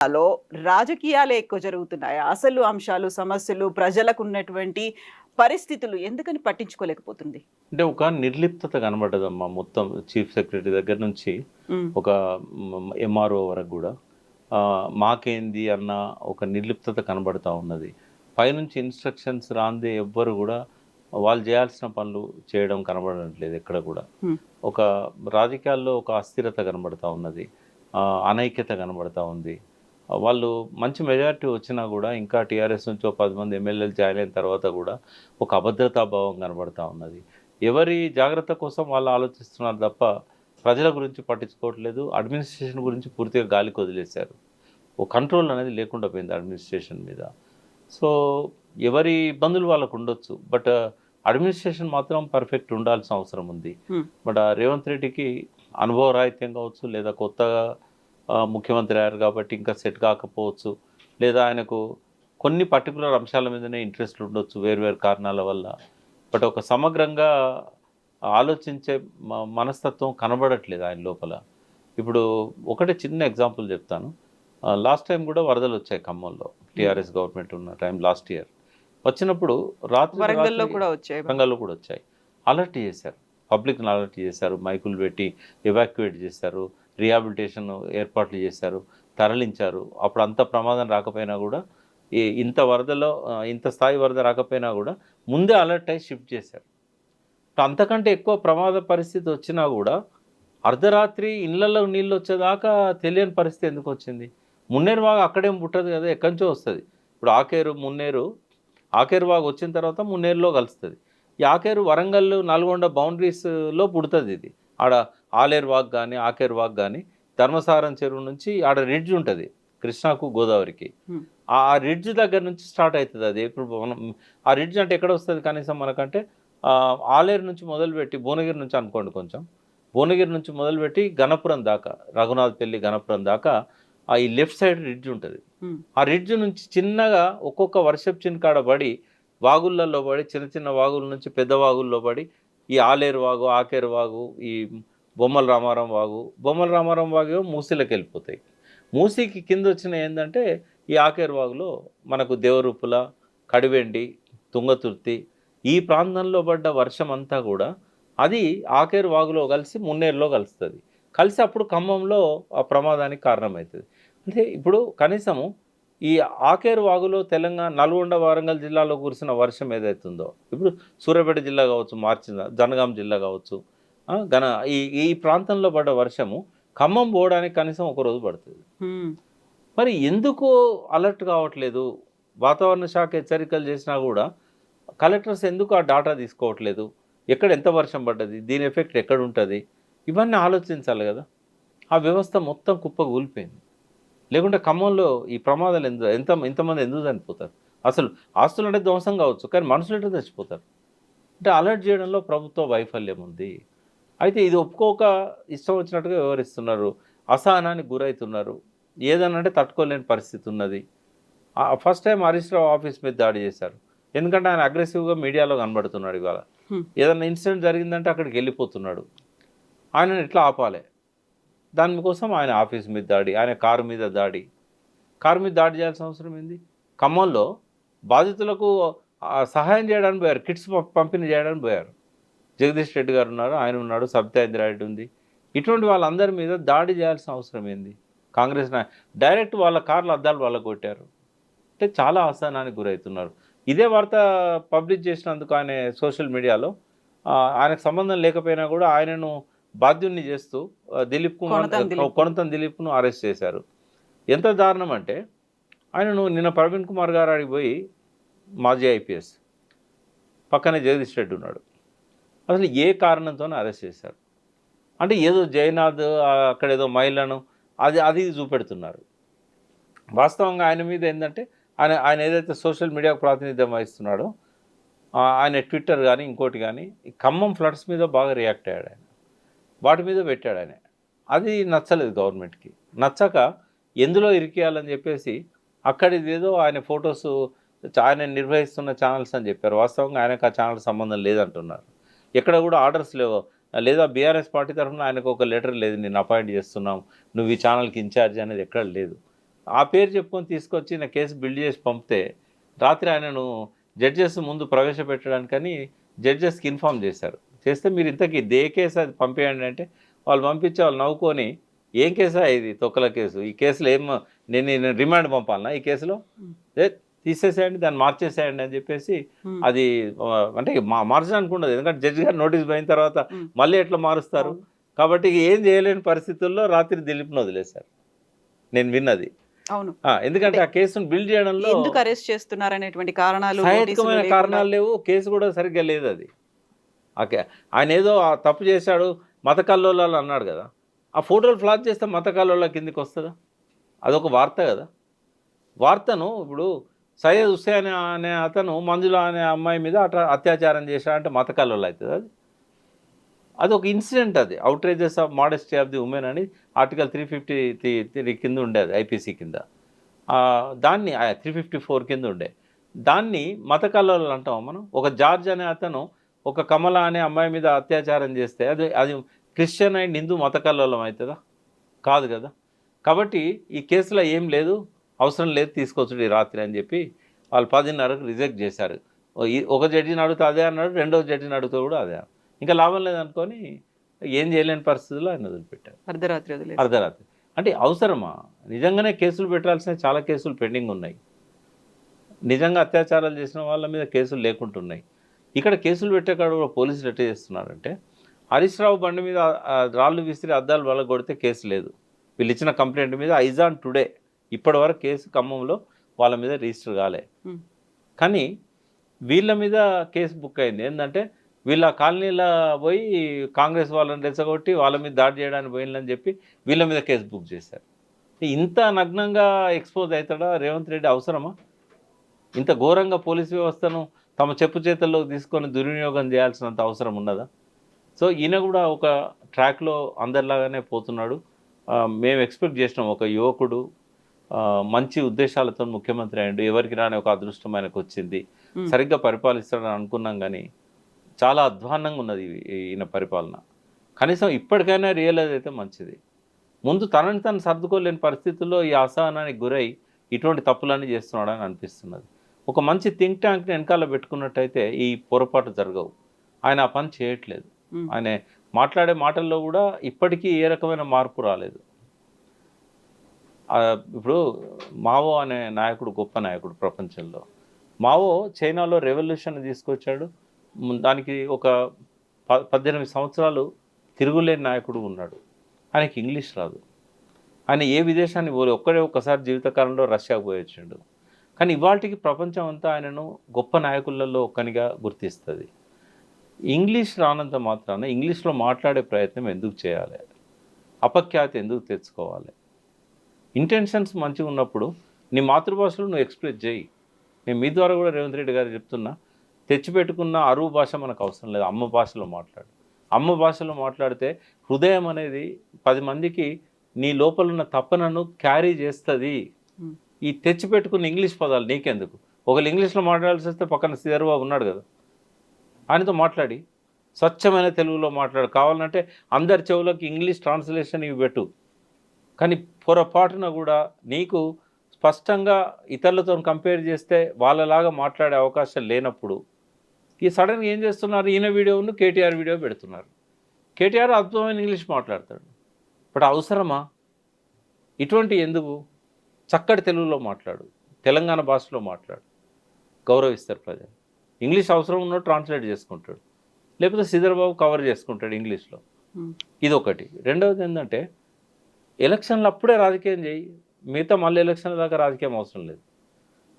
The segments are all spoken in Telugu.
లో రాజకీయాలే ఎక్కువ జరుగుతున్నాయా? అసలు అంశాలు, సమస్యలు, ప్రజలకున్నటువంటి పరిస్థితులు ఎందుకని పట్టించుకోలేకపోతుంది? అంటే ఒక నిర్లిప్తత కనబడ్డదమ్మా. మొత్తం చీఫ్ సెక్రటరీ దగ్గర నుంచి హ్మ్. ఒక ఎంఆర్ఓ వరకు గూడా. మాకేంది అన్న ఒక నిర్లిప్తత కనబడతా ఉన్నది. పైనుంచి ఇన్‌స్ట్రక్షన్స్ రాందే ఎవ్వరు గూడా వాళ్ళు జేయాల్సిన పనులు చేయడం కనబడట్లేదు ఎక్కడ గూడా. హ్మ్. ఒక రాజకీయాల్లో ఒక అస్థిరత కనబడతా ఉన్నది. అనైక్యత కనబడతా ఉంది. వాళ్ళు మంచి మెజారిటీ వచ్చినా గూడా ఇంకా టీఆర్ఎస్ నుంచి ఓ 10 మంది ఎమ్మెల్యేలు జాయిన్ అయిన తర్వాత గూడా ఒక అభద్రతా భావం కనబడతా ఉన్నది. ఎవరి జాగ్రత్త కోసం వాళ్ళు ఆలోచిస్తున్నారు తప్ప, ప్రజల గురించి పట్టించుకోవట్లేదు. అడ్మినిస్ట్రేషన్ గురించి పూర్తిగా గాలికి వదిలేశారు. ఓ కంట్రోల్ అనేది లేకుండా పోయింది అడ్మినిస్ట్రేషన్ మీద. సో, ఎవరి ఇబ్బందులు వాళ్ళకుండొచ్చు. బట్ అడ్మినిస్ట్రేషన్ మాత్రం పర్ఫెక్ట్ ఉండాల్సిన అవసరం ఉంది. హ్మ్. బట్ రేవంత్ రెడ్డికి అనుభవరాహిత్యం కావచ్చు, లేదా కొత్తగా ముఖ్యమంత్రి అయ్యారు కాబట్టి ఇంకా సెట్ కాకపోవచ్చు. లేదా ఆయనకు కొన్ని పర్టిక్యులర్ అంశాల మీదనే ఇంట్రెస్ట్ ఉండొచ్చు వేరు వేరు కారణాల వల్ల. బట్ ఒక సమగ్రంగా ఆలోచించే మనస్తత్వం కనబడట్లేదు ఆయన లోపల. ఇప్పుడు ఒకటే చిన్న ఎగ్జాంపుల్ చెప్తాను. లాస్ట్ టైం కూడా వరదలొచ్చాయి ఖమ్మంలో. హ్మ్. టీఆర్ఎస్ గవర్నమెంట్ ఉన్న టైం లాస్ట్ ఇయర్. వచ్చినప్పుడు రాత్రికి వరంగల్‌లో రాత్రి కూడా వచ్చాయి. వరంగల్‌లో కూడా వచ్చాయి. అలర్ట్ చేశారు. పబ్లిక్‌ని అలర్ట్ చేశారు. మైకులు పెట్టి ఎవాక్యుయేట్ చేశారు. రిహాబిలిటేషన్ ఏర్పాట్లు చేశారు. తరలించారు. అప్పుడు అంత ప్రమాదం రాకపోయినా కూడా ఇంత వరదలో ఇంత స్థాయి వరద రాకపోయినా కూడా ముందే అలర్ట్ అయ్యి షిఫ్ట్ చేశారు. అంతకంటే ఎక్కువ ప్రమాద పరిస్థితి వచ్చినా కూడా అర్ధరాత్రి ఇళ్లలో నీళ్ళు వచ్చేదాకా తెలియని పరిస్థితి ఎందుకు వచ్చింది? మున్నేరు వాగు అక్కడేం పుట్టదు కదా, ఎక్కడి నుంచో వస్తుంది. ఇప్పుడు ఆకేరు మున్నేరు, ఆకేరు వాగు వచ్చిన తర్వాత మున్నేరులో కలుస్తుంది. ఈ ఆకేరు వరంగల్ నల్గొండ బౌండరీస్లో పుడుతుంది. ఇది ఆడ ఆలేరు వాగు కానీ ఆకేరు వాగు కానీ ధర్మసారం చెరువు నుంచి ఆడ రిడ్జ్ ఉంటుంది కృష్ణాకు గోదావరికి. హ్మ్. ఆ రిడ్జ్ దగ్గర నుంచి స్టార్ట్ అవుతుంది అది. ఇప్పుడు మనం ఆ రిడ్జ్ అంటే ఎక్కడ వస్తుంది కనీసం మనకంటే ఆలేరు నుంచి మొదలుపెట్టి భువనగిరి నుంచి అనుకోండి, కొంచెం భువనగిరి నుంచి మొదలుపెట్టి గణపురం దాకా, రఘునాథపల్లి గణపురం దాకా ఈ లెఫ్ట్ సైడ్ రిడ్జ్ ఉంటుంది. హ్మ్. ఆ రిడ్జ్ నుంచి చిన్నగా ఒక్కొక్క వర్షపు చినుకాడ పడి వాగుళ్ళల్లో పడి చిన్న చిన్న వాగుల నుంచి పెద్ద వాగుల్లో పడి ఈ ఆలేరు వాగు, ఆకేరు వాగు, ఈ బొమ్మల రామారం వాగు, బొమ్మల రామారం వాగు ఏమో మూసీలోకి వెళ్ళిపోతాయి. మూసీకి కింద వచ్చిన ఏంటంటే ఈ ఆకేరు వాగులో మనకు దేవరూపుల, కడివెండి, తుంగతుర్తి ఈ ప్రాంతంలో పడ్డ వర్షం అంతా కూడా అది ఆకేరు వాగులో కలిసి మున్నేరులో కలుస్తుంది. కలిసి అప్పుడు ఖమ్మంలో ఆ ప్రమాదానికి కారణమవుతుంది. అంటే ఇప్పుడు కనీసము ఈ ఆకేరు వాగులో తెలంగాణ నల్గొండ వరంగల్ జిల్లాలో కురిసిన వర్షం ఏదైతుందో, ఇప్పుడు సూర్యాపేట జిల్లా కావచ్చు, జనగాం జిల్లా కావచ్చు, గన ఈ ఈ ప్రాంతంలో పడ్డ వర్షము ఖమ్మం పోవడానికి కనీసం ఒక రోజు పడుతుంది. హ్మ్. మరి ఎందుకు అలర్ట్ కావట్లేదు? వాతావరణ శాఖ హెచ్చరికలు చేసినా కూడా కలెక్టర్స్ ఎందుకు ఆ డాటా తీసుకోవట్లేదు? ఎక్కడ ఎంత వర్షం పడ్డది? దీని ఎఫెక్ట్ ఎక్కడుంటది? ఇవన్నీ ఆలోచించాలి కదా! ఆ వ్యవస్థ మొత్తం కుప్పకూలిపోయింది. లేకుంటే ఖమ్మంలో ఈ ప్రమాదాలు ఇంతమంది ఎందుకు చనిపోతారు? అసలు ఆస్తులంటే ధ్వంసం కావచ్చు, కానీ మనుషులు ఎట్లా చచ్చిపోతారు? అంటే అలర్ట్ చేయడంలో ప్రభుత్వ వైఫల్యం ఉంది. అయితే ఇది ఒప్పుకోక ఇష్టం వచ్చినట్టుగా వ్యవహరిస్తున్నారు. అసహనానికి గురవుతున్నారు. ఏదనంటే తట్టుకోలేని పరిస్థితి ఉన్నది. First time Harish Rao office మీద దాడి చేశారు. ఎందుకంటే ఆయన అగ్రెసివ్‌గా మీడియాలో కనబడుతున్నాడు ఇవాళ. హ్మ్. ఏదన్నా ఇన్సిడెంట్ జరిగిందంటే అక్కడికి వెళ్ళిపోతున్నాడు. ఆయనను ఎట్లా ఆపాలి? దానికోసం ఆయన ఆఫీస్ మీద దాడి, ఆయన కారు మీద దాడి. కారు మీద దాడి చేయాల్సిన అవసరం ఏంది? ఖమ్మంలో బాధితులకు సహాయం చేయడానికి పోయారు. కిట్స్ పంపిణీ చేయడానికి పోయారు. జగదీష్ రెడ్డి గారు ఉన్నారు, ఆయన ఉన్నాడు, సబితా ఇంద్రారెడ్డి ఉంది. ఇటువంటి వాళ్ళందరి మీద దాడి చేయాల్సిన అవసరం ఏంది? కాంగ్రెస్ డైరెక్ట్ వాళ్ళ కార్ల అద్దాలు పగలగొట్టారు. అంటే చాలా అసహనానికి గురవుతున్నారు. ఇదే వార్త పబ్లిష్ చేసినందుకు ఆయన సోషల్ మీడియాలో ఆయనకు సంబంధం లేకపోయినా కూడా ఆయనను బాధ్యుడిని చేస్తూ కొనతం దిలీప్‌ను అరెస్ట్ చేశారు. ఎంత దారుణం అంటే ఆయనను నిన్న ప్రవీణ్ కుమార్ గారు ఆడికి పోయి, మాజీ ఐపీఎస్, పక్కనే జగదీష్ రెడ్డి ఉన్నాడు. అసలు ఏ కారణంతోనో అరెస్ట్ చేశారు. అంటే ఏదో జయనాథ్ అక్కడేదో మహిళను అది చూపెడుతున్నారు. వాస్తవంగా ఆయన మీద ఏంటంటే ఆయన ఆయన ఏదైతే సోషల్ మీడియాకు ప్రాతినిధ్యం వహిస్తున్నాడో ఆయన ట్విట్టర్ కానీ ఇంకోటి కానీ ఈ ఖమ్మం ఫ్లడ్స్ మీద బాగా రియాక్ట్ అయ్యాడు ఆయన. వాటి మీద పెట్టాడు ఆయన. అది నచ్చలేదు గవర్నమెంట్కి. నచ్చక ఎందులో ఇరికేయాలని చెప్పేసి అక్కడిదేదో ఆయన ఫొటోస్ ఆయన నిర్వహిస్తున్న ఛానల్స్ అని చెప్పారు. వాస్తవంగా ఆయనకు ఆ ఛానల్ సంబంధం లేదంటున్నారు. ఎక్కడ కూడా ఆర్డర్స్ లేవు. లేదా బీఆర్ఎస్ పార్టీ తరఫున ఆయనకు ఒక లెటర్ లేదు, నేను అపాయింట్ చేస్తున్నాం, నువ్వు ఈ ఛానల్కి ఇన్ఛార్జ్ అనేది ఎక్కడ లేదు. ఆ పేరు చెప్పుకొని తీసుకొచ్చి నా కేసు బిల్డ్ చేసి పంపితే రాత్రి ఆయనను జడ్జెస్ ముందు ప్రవేశపెట్టడానికని జడ్జెస్కి ఇన్ఫామ్ చేశారు. చేస్తే మీరు ఇంతకీ ఏ కేసు అది పంపేయండి అంటే వాళ్ళు పంపించి వాళ్ళు నవ్వుకొని ఏం కేసా ఇది తొక్కల కేసు, ఈ కేసులో ఏం నేను రిమాండ్ పంపాలన్నా ఈ కేసులో, ఏ తీసేసేయండి దాన్ని మార్చేసేయండి అని చెప్పేసి అది అంటే మార్చడానికి ఉండదు, ఎందుకంటే జడ్జి గారు నోటీస్ పోయిన తర్వాత మళ్ళీ ఎట్లా మారుస్తారు. కాబట్టి ఏం చేయలేని పరిస్థితుల్లో రాత్రి దిలీప్ను వదిలేశారు నేను విన్నది. అవును, ఎందుకంటే ఆ కేసును బిల్డ్ చేయడంలో ఎందుకు అరెస్ట్ చేస్తున్నారు అనేటువంటి కారణాలు, సహేతుకమైన కారణాలు లేవు, కేసు కూడా సరిగ్గా లేదు అది. ఓకే, ఆయన ఏదో తప్పు చేశాడు మత కల్లోలాలు అన్నాడు కదా, ఆ ఫోటోలు ఫ్లాష్ చేస్తే మత కల్లోల కిందికి వస్తుందా? అదొక వార్త కదా. వార్తను ఇప్పుడు సయ్యద్ హుస్సేన్ అనే అతను మంజుల అనే అమ్మాయి మీద అత్యాచారం చేశాడంటే మత కల్లోలు అవుతుంది అది. అది ఒక ఇన్సిడెంట్, అది outrages of modesty of the women అని ఆర్టికల్ 353 కింద ఉండేది ఐపీసీ కింద, దాన్ని 354 కింద ఉండే దాన్ని మత కల్లోలాలు అంటాం మనం. ఒక జార్జ్ అనే అతను ఒక కమల అనే అమ్మాయి మీద అత్యాచారం చేస్తే అది అది క్రిస్టియన్ అండ్ హిందూ మత కల్లోలం అవుతుందా? కాదు కదా. కాబట్టి ఈ కేసులో ఏం లేదు, అవసరం లేదు తీసుకొచ్చుడు ఈ రాత్రి అని చెప్పి వాళ్ళు 10:30కు రిజెక్ట్ చేశారు. ఒక జడ్జిని అడుగుతూ అదే అన్నాడు, రెండో జడ్జిని అడుగుతూ కూడా అదే, ఇంకా లాభం లేదనుకొని ఏం చేయలేని పరిస్థితుల్లో ఆయన వదిలిపెట్టారు అర్ధరాత్రి. అంటే అవసరమా? నిజంగానే కేసులు పెట్టాల్సిన చాలా కేసులు పెండింగ్ ఉన్నాయి, నిజంగా అత్యాచారాలు చేసిన వాళ్ళ మీద కేసులు లేకుంటున్నాయి. ఇక్కడ కేసులు పెట్టే కాడ కూడా పోలీసులు ఎట్లా చేస్తున్నారంటే హరీష్ రావు బండి మీద రాళ్ళు విసిరి అద్దాలు వల్ల కొడితే కేసు లేదు, వీళ్ళు ఇచ్చిన కంప్లైంట్ మీద ఐజాన్ టుడే ఇప్పటివరకు కేసు ఖమ్మంలో వాళ్ళ మీద రిజిస్టర్ కాలే, కానీ వీళ్ళ మీద కేసు బుక్ అయింది. ఏంటంటే వీళ్ళ కాలనీలో పోయి కాంగ్రెస్ వాళ్ళని రెచ్చగొట్టి వాళ్ళ మీద దాడి చేయడానికి పోయిందని చెప్పి వీళ్ళ మీద కేసు బుక్ చేశారు. ఇంత నగ్నంగా ఎక్స్పోజ్ అవుతాడా రేవంత్ రెడ్డి? అవసరమా? ఇంత ఘోరంగా పోలీస్ వ్యవస్థను తమ చెప్పు చేతుల్లో తీసుకొని దుర్వినియోగం చేయాల్సినంత అవసరం ఉన్నదా? సో ఈయన కూడా ఒక ట్రాక్లో అందరిలాగానే పోతున్నాడు. మేము ఎక్స్పెక్ట్ చేసినాం ఒక యువకుడు మంచి ఉద్దేశాలతో ముఖ్యమంత్రి అయ్యాడు, ఎవరికి రాని ఒక అదృష్టం ఆయనకు వచ్చింది, సరిగ్గా పరిపాలిస్తాడని అనుకున్నాం. కానీ చాలా అధ్వాన్నంగా ఉన్నది ఈయన పరిపాలన. కనీసం ఇప్పటికైనా రియలైజ్ అయితే మంచిది. ముందు తనని తను సర్దుకోలేని పరిస్థితుల్లో ఈ అసహనానికి గురై ఇటువంటి తప్పులన్నీ చేస్తున్నాడని అనిపిస్తున్నది. ఒక మంచి థింక్ ట్యాంక్ని వెనకాల పెట్టుకున్నట్టయితే ఈ పొరపాటు జరగవు. ఆయన ఆ పని చేయట్లేదు. ఆయన మాట్లాడే మాటల్లో కూడా ఇప్పటికీ ఏ రకమైన మార్పు రాలేదు. ఇప్పుడు మావో అనే నాయకుడు గొప్ప నాయకుడు ప్రపంచంలో. మావో చైనాలో రెవల్యూషన్ తీసుకొచ్చాడు, దానికి ఒక 18 సంవత్సరాలు తిరుగులేని నాయకుడు ఉన్నాడు. ఆయనకి ఇంగ్లీష్ రాదు, ఆయన ఏ విదేశాన్ని పోలే, ఒక్కసారి జీవితకాలంలో రష్యాకు పోయొచ్చాడు. కానీ ఇవాళకి ప్రపంచం అంతా ఆయనను గొప్ప నాయకులలో ఒక్కనిగా గుర్తిస్తుంది. ఇంగ్లీష్ రానంత మాత్రాన ఇంగ్లీష్లో మాట్లాడే ప్రయత్నం ఎందుకు చేయాలి? అపఖ్యాతి ఎందుకు తెచ్చుకోవాలి? ఇంటెన్షన్స్ మంచిగా ఉన్నప్పుడు నీ మాతృభాషలో నువ్వు ఎక్స్ప్రెస్ చేయి. నేను మీ ద్వారా కూడా రేవంత్ రెడ్డి గారు చెప్తున్నా, తెచ్చిపెట్టుకున్న అరువు భాష మనకు అవసరం లేదు, అమ్మ భాషలో మాట్లాడు. అమ్మ భాషలో మాట్లాడితే హృదయం అనేది 10 మందికి నీ లోపల ఉన్న తపనను క్యారీ చేస్తుంది. ఈ తెచ్చిపెట్టుకున్న ఇంగ్లీష్ పదాలు నీకెందుకు? ఒకళ్ళు ఇంగ్లీష్లో మాట్లాడాల్సి వస్తే పక్కన శ్రీధర్బాబు ఉన్నాడు కదా, ఆయనతో మాట్లాడి స్వచ్ఛమైన తెలుగులో మాట్లాడు. కావాలంటే అందరి చెవులకు ఇంగ్లీష్ ట్రాన్స్లేషన్ ఇవి పెట్టు. కానీ పొరపాటున కూడా నీకు స్పష్టంగా ఇతరులతో కంపేర్ చేస్తే వాళ్ళలాగా మాట్లాడే అవకాశం లేనప్పుడు ఈ సడన్గా ఏం చేస్తున్నారు, ఈయన వీడియోను కేటీఆర్ వీడియో పెడుతున్నారు. కేటీఆర్ అద్భుతమైన ఇంగ్లీష్ మాట్లాడతాడు, బట్ అవసరమా? ఇటువంటి ఎందుకు? చక్కటి తెలుగులో మాట్లాడు, తెలంగాణ భాషలో మాట్లాడు, గౌరవిస్తారు ప్రజలు. ఇంగ్లీష్ అవసరం ఉన్నట్టు ట్రాన్స్లేట్ చేసుకుంటాడు, లేకపోతే శ్రీధర్బాబు కవర్ చేసుకుంటాడు ఇంగ్లీష్లో. ఇదొకటి. రెండవది ఏంటంటే ఎలక్షన్లు అప్పుడే రాజకీయం చేయి, మిగతా మళ్ళీ ఎలక్షన్ల దాకా రాజకీయం అవసరం లేదు.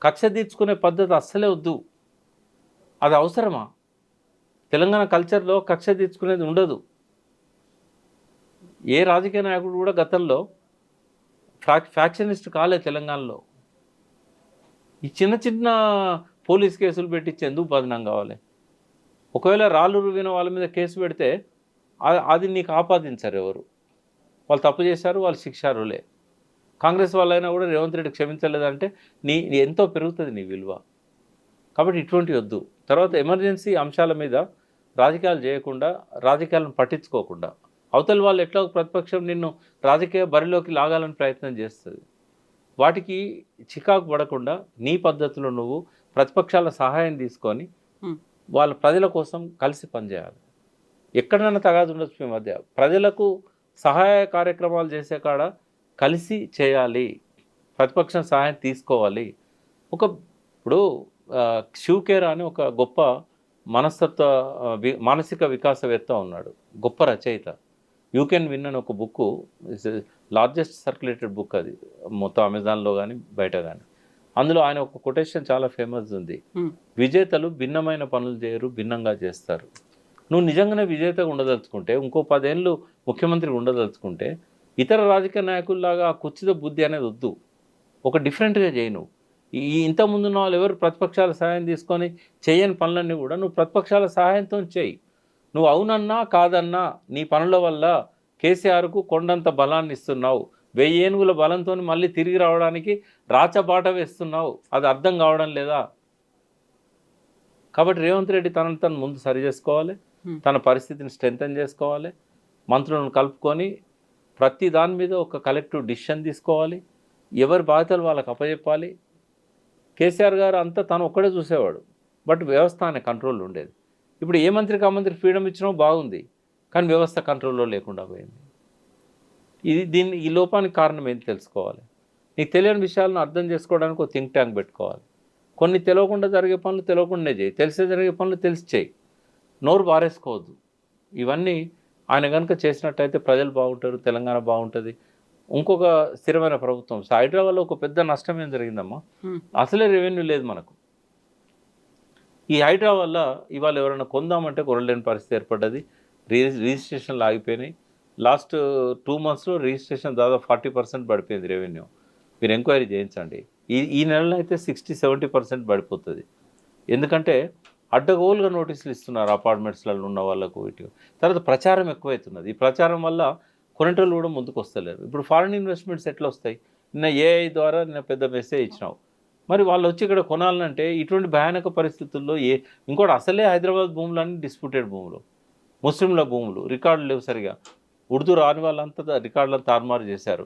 కక్ష తీర్చుకునే పద్ధతి అస్సలే వద్దు, అది అవసరమా? తెలంగాణ కల్చర్లో కక్ష తీర్చుకునేది ఉండదు. ఏ రాజకీయ నాయకుడు కూడా గతంలో ఫ్యాక్షనిస్ట్ కాలే తెలంగాణలో. ఈ చిన్న చిన్న పోలీస్ కేసులు పెట్టించి ఎందుకు బదనాం కావాలి? ఒకవేళ రాళ్ళు రువిన వాళ్ళ మీద కేసు పెడితే అది నీకు ఆపాదించారు ఎవరు? వాళ్ళు తప్పు చేశారు, వాళ్ళు శిక్షారులే. కాంగ్రెస్ వాళ్ళైనా కూడా రేవంత్ రెడ్డి క్షమించలేదంటే నీ ఎంతో పెరుగుతుంది నీ విలువ. కాబట్టి ఇటువంటి వద్దు. తర్వాత ఎమర్జెన్సీ అంశాల మీద రాజకీయాలు చేయకుండా, రాజకీయాలను పట్టించుకోకుండా, అవతల వాళ్ళు ఎట్లా ప్రతిపక్షం నిన్ను రాజకీయ బరిలోకి లాగాలని ప్రయత్నం చేస్తుంది. వాటికి చికాకు పడకుండా నీ పద్ధతిలో నువ్వు ప్రతిపక్షాల సహాయం తీసుకొని వాళ్ళ ప్రజల కోసం కలిసి పనిచేయాలి. ఎక్కడైనా తగాదు ఉండొచ్చు మీ మధ్య, ప్రజలకు సహాయ కార్యక్రమాలు చేసే కాడ కలిసి చేయాలి, ప్రతిపక్షం సహాయం తీసుకోవాలి. ఇప్పుడు శివకేరా అని ఒక గొప్ప మానసిక వికాసవేత్త ఉన్నాడు, గొప్ప రచయిత. యూ కెన్ విన్ అని ఒక బుక్, లార్జెస్ట్ సర్క్యులేటెడ్ బుక్ అది మొత్తం అమెజాన్లో కానీ బయట కానీ. అందులో ఆయన ఒక కొటేషన్ చాలా ఫేమస్ ఉంది, విజేతలు భిన్నమైన పనులు చేయరు, భిన్నంగా చేస్తారు. నువ్వు నిజంగానే విజేతగా ఉండదలుచుకుంటే, ఇంకో 10 ఏళ్ళు ముఖ్యమంత్రి ఉండదలుచుకుంటే, ఇతర రాజకీయ నాయకుల్లాగా ఆ కుర్చీతో బుద్ధి అనేది వద్దు, ఒక డిఫరెంట్గా చేయి. నువ్వు ఇంతకుముందు ఉన్న వాళ్ళు ఎవరు ప్రతిపక్షాల సహాయం తీసుకొని చేయని పనులన్నీ కూడా నువ్వు ప్రతిపక్షాల సహాయంతో చేయి. నువ్వు అవునన్నా కాదన్నా నీ పనుల వల్ల కేసీఆర్కు కొండంత బలాన్ని ఇస్తున్నావు, 1000 ఏనుగుల బలంతో మళ్ళీ తిరిగి రావడానికి రాచబాట వేస్తున్నావు. అది అర్థం కావడం లేదా? కాబట్టి రేవంత్ రెడ్డి తనను ముందు సరి చేసుకోవాలి, తన పరిస్థితిని స్ట్రెంథన్ చేసుకోవాలి, మంత్రులను కలుపుకొని ప్రతి దాని మీద ఒక కలెక్టివ్ డిసిషన్ తీసుకోవాలి, ఎవరి బాధ్యతలు వాళ్ళకి అప్పచెప్పాలి. కేసీఆర్ గారు అంతా తను ఒక్కడే చూసేవాడు, బట్ వ్యవస్థ ఆయన కంట్రోల్లో ఉండేది. ఇప్పుడు ఏ మంత్రికి ఆ మంత్రికి ఫ్రీడమ్ ఇచ్చినా బాగుంది, కానీ వ్యవస్థ కంట్రోల్లో లేకుండా పోయింది. ఈ లోపానికి కారణం ఏంటి తెలుసుకోవాలి. నీకు తెలియని విషయాలను అర్థం చేసుకోవడానికి ఒక థింక్ ట్యాంక్ పెట్టుకోవాలి. కొన్ని తెలియకుండా జరిగే పనులు తెలియకుండానే చేయి, తెలిసే జరిగే పనులు తెలిసి చేయి, నోరు బారేసుకోవద్దు. ఇవన్నీ ఆయన కనుక చేసినట్టయితే ప్రజలు బాగుంటారు, తెలంగాణ బాగుంటుంది, ఇంకొక స్థిరమైన ప్రభుత్వం. హైదరాబాద్లో ఒక పెద్ద నష్టం ఏం జరిగిందమ్మా, అసలే రెవెన్యూ లేదు మనకు. ఈ హైదరాబాద్ వల్ల ఇవాళ ఎవరైనా కొందామంటే కొనలేని పరిస్థితి ఏర్పడ్డది. రిజిస్ట్రేషన్లు ఆగిపోయినాయి. లాస్ట్ 2 monthsలో రిజిస్ట్రేషన్ దాదాపు 40% పడిపోయింది రెవెన్యూ. మీరు ఎంక్వైరీ చేయించండి. ఈ నెలలో అయితే 60-70% పడిపోతుంది. ఎందుకంటే అడ్డగోలుగా నోటీసులు ఇస్తున్నారు అపార్ట్మెంట్స్లలో ఉన్న వాళ్ళకు. వీటి తర్వాత ప్రచారం ఎక్కువవుతున్నది. ఈ ప్రచారం వల్ల కొనేటోళ్ళు కూడా ముందుకు వస్తలేరు. ఇప్పుడు ఫారిన్ ఇన్వెస్ట్మెంట్స్ ఎట్లా వస్తాయి? నిన్న ఏఐ ద్వారా నిన్న పెద్ద మెసేజ్ ఇచ్చినావు, మరి వాళ్ళు వచ్చి ఇక్కడ కొనాలంటే ఇటువంటి భయానక పరిస్థితుల్లో ఇంకోటి అసలే హైదరాబాద్ భూములన్నీ డిస్ప్యూటెడ్ భూములు, ముస్లింల భూములు, రికార్డులు లేవు సరిగా. ఉర్దూ రాని వాళ్ళంతా రికార్డులను తారుమారు చేశారు.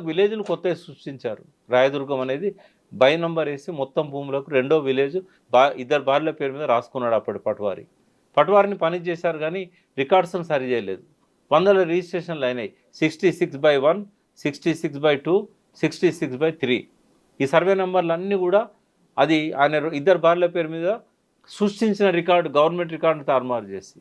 విలేజ్లు కొత్తగా సృష్టించారు. రాయదుర్గం అనేది బై నంబర్ వేసి మొత్తం భూములకు 2వ విలేజ్ 2 భార్యల పేరు మీద రాసుకున్నాడు అప్పటి పట్వారిని పని చేశారు, కానీ రికార్డ్స్ను సరి చేయలేదు. 100 రిజిస్ట్రేషన్లు అయినాయి. 66/1, 66/2, 66/3. ఈ సర్వే నెంబర్లు అన్నీ కూడా అది ఆయన 2 భార్యల పేరు మీద సృష్టించిన రికార్డు, గవర్నమెంట్ రికార్డును తారుమారు చేసి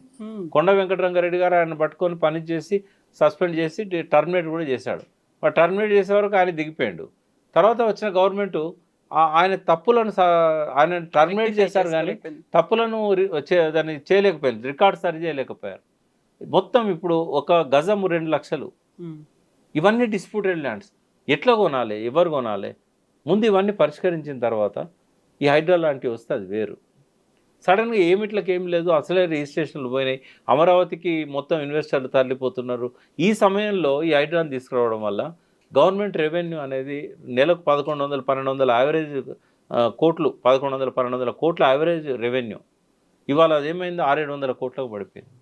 కొండ వెంకటరంగారెడ్డి గారు ఆయన పట్టుకొని పని చేసి సస్పెండ్ చేసి టర్మినేట్ కూడా చేశాడు. మరి టర్మినేట్ చేసే వరకు ఆయన దిగిపోయాడు. తర్వాత వచ్చిన గవర్నమెంట్ ఆయన తప్పులను ఆయన టర్మినేట్ చేశారు, కానీ తప్పులను దాన్ని చేయలేకపోయింది, రికార్డు సరి చేయలేకపోయారు. మొత్తం ఇప్పుడు ఒక గజము 2 లక్షలు. ఇవన్నీ డిస్ప్యూటెడ్ ల్యాండ్స్. ఎట్లా కొనాలి, ఎవరు కొనాలి? ముందు ఇవన్నీ పరిష్కరించిన తర్వాత ఈ హైడ్రా లాంటివి వస్తే అది వేరు. సడన్గా ఏం లేదు, అసలే రిజిస్ట్రేషన్లు పోయినాయి, అమరావతికి మొత్తం ఇన్వెస్టర్లు తరలిపోతున్నారు. ఈ సమయంలో ఈ హైడ్రాని తీసుకురావడం వల్ల గవర్నమెంట్ రెవెన్యూ అనేది నెలకు 1100-1200 యావరేజ్ కోట్లు, 1100-1200 కోట్ల యావరేజ్ రెవెన్యూ ఇవాళ అదేమైంది 600-700 కోట్లకు పడిపోయింది.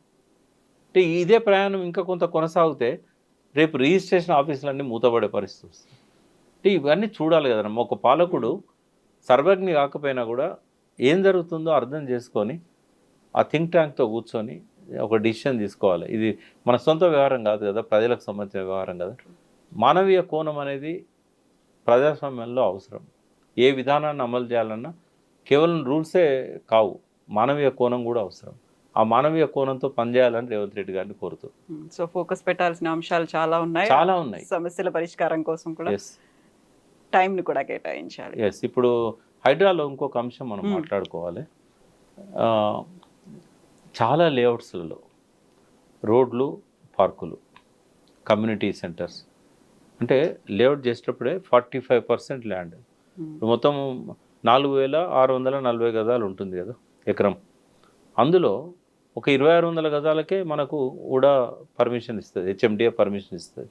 అంటే ఇదే ప్రయాణం ఇంకా కొంత కొనసాగితే రేపు రిజిస్ట్రేషన్ ఆఫీసులన్నీ మూతపడే పరిస్థితి వస్తుంది. అంటే ఇవన్నీ చూడాలి కదమ్మా. ఒక పాలకుడు సర్వజ్ఞి కాకపోయినా కూడా ఏం జరుగుతుందో అర్థం చేసుకొని ఆ థింక్ ట్యాంక్తో కూర్చొని ఒక డిసిషన్ తీసుకోవాలి. ఇది మన సొంత వ్యవహారం కాదు కదా, ప్రజలకు సంబంధించిన వ్యవహారం కదా. మానవీయ కోణం అనేది ప్రజాస్వామ్యంలో అవసరం. ఏ విధానాన్ని అమలు చేయాలన్నా కేవలం రూల్సే కావు, మానవీయ కోణం కూడా అవసరం. ఆ మానవీయ కోణంతో పనిచేయాలని రేవంత్ రెడ్డి గారిని కోరుతూ. సో ఫోకస్ పెట్టాల్సిన అంశాలు చాలా ఉన్నాయి. సమస్యల పరిష్కారం కోసం కూడా టైంని కూడా కేటాయించాలి. ఇప్పుడు హైడ్రాలో ఇంకొక అంశం మనం మాట్లాడుకోవాలి. చాలా లేఅవుట్స్లలో రోడ్లు, పార్కులు, కమ్యూనిటీ సెంటర్స్, అంటే లేఅవుట్ చేసేటప్పుడే 45% ల్యాండ్, మొత్తం 4640 గజాలు ఉంటుంది కదా ఎకరం. అందులో ఒక 2600 గజాలకే మనకు కూడా పర్మిషన్ ఇస్తుంది, హెచ్ఎండిఏ పర్మిషన్ ఇస్తుంది.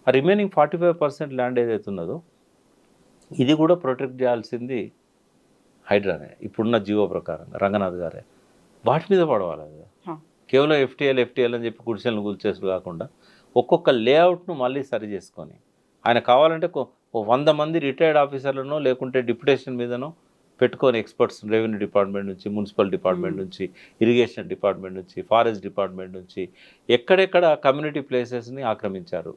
ఆ రిమైనింగ్ 45% ల్యాండ్ ఏదైతే ఉన్నదో ఇది కూడా ప్రొటెక్ట్ చేయాల్సింది హైడ్రానే, ఇప్పుడున్న జీవో ప్రకారం రంగనాథ్ గారే. వాటి మీద పడవాలి కదా, కేవలం ఎఫ్టీఎల్ అని చెప్పి గుడిసెలను కూల్చేసుడు కాకుండా ఒక్కొక్క లేఅవుట్ను మళ్ళీ సరి చేసుకొని ఆయన కావాలంటే ఓ 100 మంది రిటైర్డ్ ఆఫీసర్లను లేకుంటే డిప్యుటేషన్ మీదనో పెట్టుకొని ఎక్స్పర్ట్స్ రెవెన్యూ డిపార్ట్మెంట్ నుంచి, మున్సిపల్ డిపార్ట్మెంట్ నుంచి, ఇరిగేషన్ డిపార్ట్మెంట్ నుంచి, ఫారెస్ట్ డిపార్ట్మెంట్ నుంచి ఎక్కడెక్కడ కమ్యూనిటీ ప్లేసెస్ని ఆక్రమించారు.